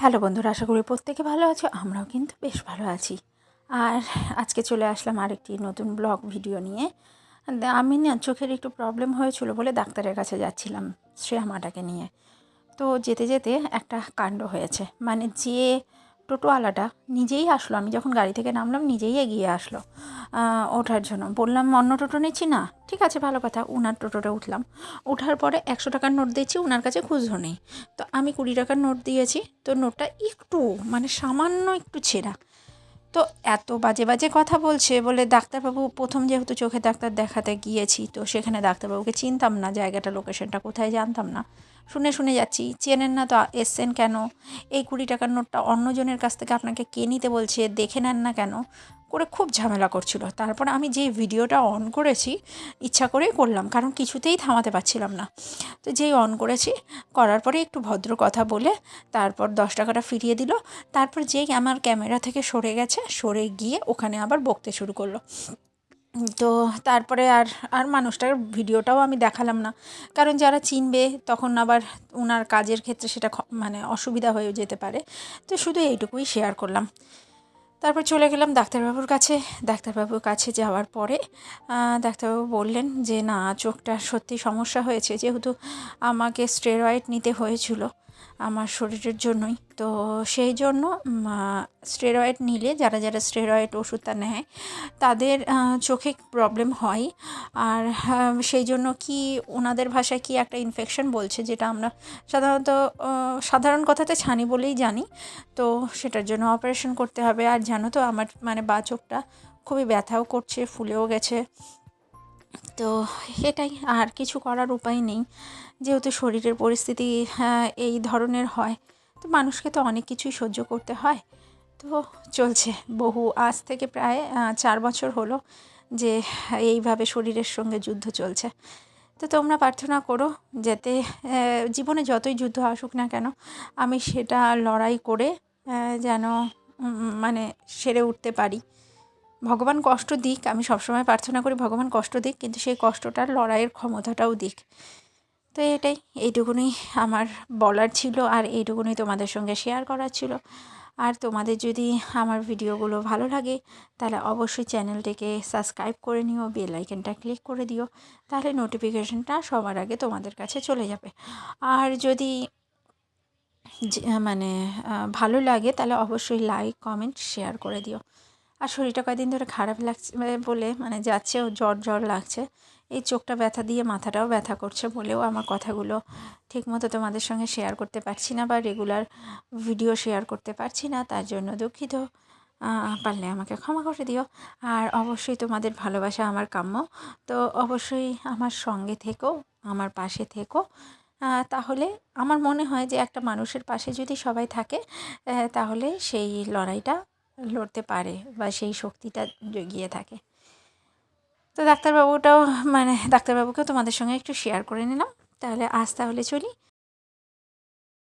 Hello বন্ধুরা, আশা করি প্রত্যেকে ভালো আছো। আমরাও কিন্তু বেশ ভালো আছি। আর আজকে চলে আসলাম আরেকটি নতুন ব্লগ ভিডিও নিয়ে। আমি না চোখের একটু প্রবলেম হয়েছিল বলে ডাক্তারের কাছে যাচ্ছিলাম শ্রেয়া মাটাকে নিয়ে। তো যেতে যেতে একটা কাণ্ড হয়েছে, মানে যে টোটোওয়ালাটা নিজেই আসলো, আমি যখন গাড়ি থেকে নামলাম নিজেই এগিয়ে আসলো ওঠার জন্য। বললাম অন্য টোটো নিচ্ছি না, ঠিক আছে ভালো কথা। উনার টোটোটা উঠলাম, ওঠার পরে 100 টাকার নোট দিয়েছি, উনার কাছে খুচরো নেই। তো আমি 20 টাকার নোট দিয়েছি, তো নোটটা একটু মানে সামান্য একটু ছেঁড়া। তো এত বাজে বাজে কথা বলছে, বলে ডাক্তারবাবু, প্রথম যেহেতু চোখের ডাক্তার দেখাতে গিয়েছি, তো সেখানে ডাক্তারবাবুকে চিনতাম না, জায়গাটা লোকেশনটা কোথায় জানতাম না, শুনে শুনে যাচ্ছি। চেনেন না তো এসছেন কেন? এই 20 টাকার নোটটা অন্যজনের কাছ থেকে আপনাকে কে নিতে বলছে, দেখে নেন না কেন, করে খুব ঝামেলা করছিল। তারপর আমি যে ভিডিওটা অন করেছি, ইচ্ছা করেই করলাম, কারণ কিছুতেই থামাতে পারছিলাম না। তো যেই অন করেছি, করার পরে একটু ভদ্র কথা বলে তারপর 10 টাকাটা ফিরিয়ে দিল। তারপর যেই আমার ক্যামেরা থেকে সরে গেছে, সরে গিয়ে ওখানে আবার বকতে শুরু করলো। তো তারপরে আর আর মানুষটার ভিডিওটাও আমি দেখালাম না, কারণ যারা চিনবে তখন আবার ওনার কাজের ক্ষেত্রে সেটা মানে অসুবিধা হয়ে যেতে পারে। তো শুধু এইটুকুই শেয়ার করলাম। তারপর চলে গেলাম ডাক্তারবাবুর কাছে। ডাক্তারবাবুর কাছে যাওয়ার পরে ডাক্তারবাবু বললেন যে না, চোখটা সত্যি সমস্যা হয়েছে, যেহেতু আমাকে স্টেরয়েড নিতে হয়েছিল আমার শরীরের জন্যই। তো সেই জন্য স্টেরয়েড নিলে, যারা যারা স্টেরয়েড ওষুধটা নেয় তাদের চোখে প্রবলেম হয়। আর সেই জন্য কি ওনাদের ভাষায় কি একটা ইনফেকশন বলছে, যেটা আমরা সাধারণত সাধারণ কথাতে ছানি বলেই জানি। তো সেটার জন্য অপারেশন করতে হবে। আর জানো তো আমার মানে বাঁ চোখটা খুবই ব্যথাও করছে, ফুলেও গেছে। তো এটাই, আর কিছু করার উপায় নেই, যেহেতু শরীরের পরিস্থিতি এই ধরনের হয়। তো মানুষকে তো অনেক কিছুই সহ্য করতে হয়। তো চলছে আজ থেকে প্রায় 4 বছর হলো যে এইভাবে শরীরের সঙ্গে যুদ্ধ চলছে। তো তোমরা প্রার্থনা করো যাতে জীবনে যতই যুদ্ধ আসুক না কেন, আমি সেটা লড়াই করে যেন মানে সেরে উঠতে পারি। ভগবান কষ্ট দিক, আমি সবসময় প্রার্থনা করি ভগবান কষ্ট দিক, কিন্তু সেই কষ্টটার লড়াইয়ের ক্ষমতাটাও দিক। তো এটাই, এইটুকুনি আমার বলার ছিল, আর এইটুকুনি তোমাদের সঙ্গে শেয়ার করার ছিল। আর তোমাদের যদি আমার ভিডিওগুলো ভালো লাগে, তাহলে অবশ্যই চ্যানেলটিকে সাবস্ক্রাইব করে নিও, বেল আইকনটা ক্লিক করে দিও, তাহলে নোটিফিকেশনটা সবার আগে তোমাদের কাছে চলে যাবে। আর যদি মানে ভালো লাগে, তাহলে অবশ্যই লাইক কমেন্ট শেয়ার করে দিও। আর শরীরটা কয়েকদিন ধরে খারাপ লাগছে বলে, মানে যাচ্ছেও, জ্বর জ্বর লাগছে। এই চোখটা ব্যথা দিয়ে মাথাটাও ব্যথা করছে বলেও আমার কথাগুলো ঠিকমতো তোমাদের সঙ্গে শেয়ার করতে পারছি না, বা রেগুলার ভিডিও শেয়ার করতে পারছি না, তার জন্য দুঃখিত। পারলে আমাকে ক্ষমা করে দিও। আর অবশ্যই তোমাদের ভালোবাসা আমার কাম্য। তো অবশ্যই আমার সঙ্গে থেকো, আমার পাশে থেকো। তাহলে আমার মনে হয় যে একটা মানুষের পাশে যদি সবাই থাকে, তাহলে সেই লড়াইটা লড়তে পারে, বা সেই শক্তিটা জগিয়ে থাকে। তো ডাক্তারবাবুকেও তোমাদের সঙ্গে একটু শেয়ার করে নিলাম। তাহলে আজ চলি।